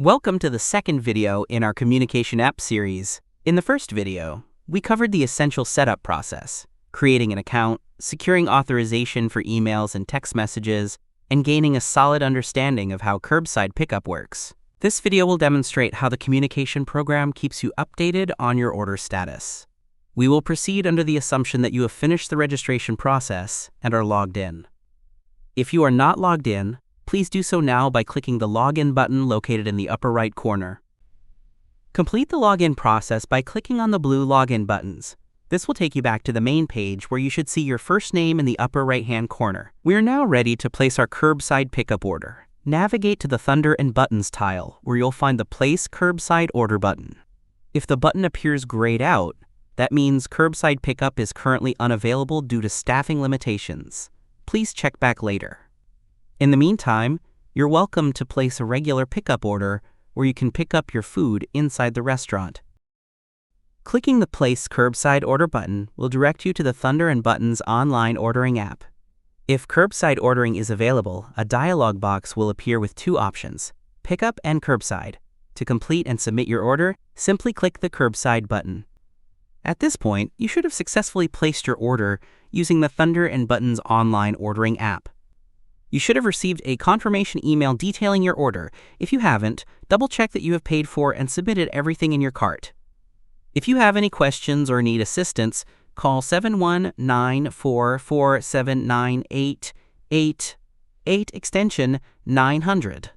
Welcome to the second video in our Communication App series. In the first video, we covered the essential setup process, creating an account, securing authorization for emails and text messages, and gaining a solid understanding of how Curbside Pickup works. This video will demonstrate how the communication program keeps you updated on your order status. We will proceed under the assumption that you have finished the registration process and are logged in. If you are not logged in, please do so now by clicking the Login button located in the upper right corner. Complete the login process by clicking on the blue login buttons. This will take you back to the main page where you should see your first name in the upper right-hand corner. We are now ready to place our curbside pickup order. Navigate to the Thunder and Buttons tile where you'll find the Place Curbside Order button. If the button appears grayed out, that means curbside pickup is currently unavailable due to staffing limitations. Please check back later. In the meantime, you're welcome to place a regular pickup order where you can pick up your food inside the restaurant. Clicking the Place Curbside Order button will direct you to the Thunder and Buttons online ordering app. If curbside ordering is available, a dialog box will appear with two options, Pickup and Curbside. To complete and submit your order, simply click the Curbside button. At this point, you should have successfully placed your order using the Thunder and Buttons online ordering app. You should have received a confirmation email detailing your order. If you haven't, double-check that you have paid for and submitted everything in your cart. If you have any questions or need assistance, call 719-447-9888 extension 900.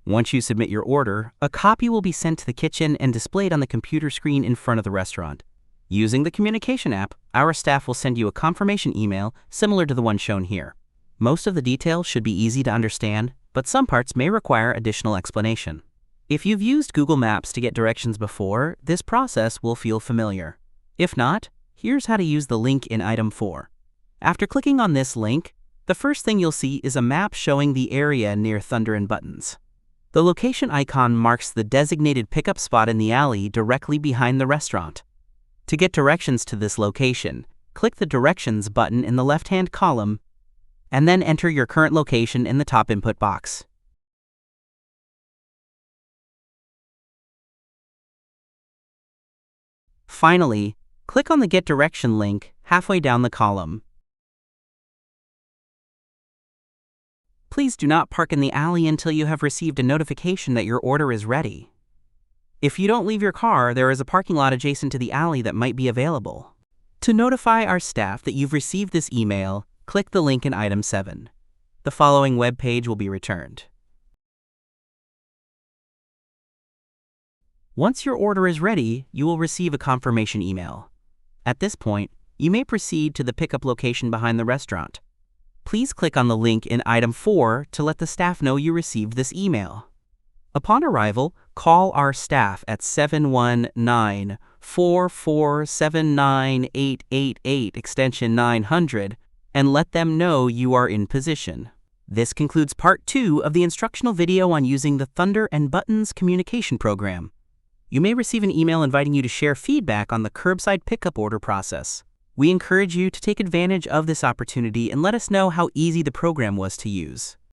Once you submit your order, a copy will be sent to the kitchen and displayed on the computer screen in front of the restaurant. Using the communication app, our staff will send you a confirmation email similar to the one shown here. Most of the details should be easy to understand, but some parts may require additional explanation. If you've used Google Maps to get directions before, this process will feel familiar. If not, here's how to use the link in item 4. After clicking on this link, the first thing you'll see is a map showing the area near Thunder and Buttons. The location icon marks the designated pickup spot in the alley directly behind the restaurant. To get directions to this location, click the Directions button in the left-hand column and then enter your current location in the top input box. Finally, click on the Get Direction link halfway down the column. Please do not park in the alley until you have received a notification that your order is ready. If you don't leave your car, there is a parking lot adjacent to the alley that might be available. To notify our staff that you've received this email, click the link in item 7. The following web page will be returned. Once your order is ready, you will receive a confirmation email. At this point, you may proceed to the pickup location behind the restaurant. Please click on the link in item 4 to let the staff know you received this email. Upon arrival, call our staff at 719-447-9888 extension 900 and let them know you are in position. This concludes part 2 of the instructional video on using the Thunder and Buttons communication program. You may receive an email inviting you to share feedback on the curbside pickup order process. We encourage you to take advantage of this opportunity and let us know how easy the program was to use.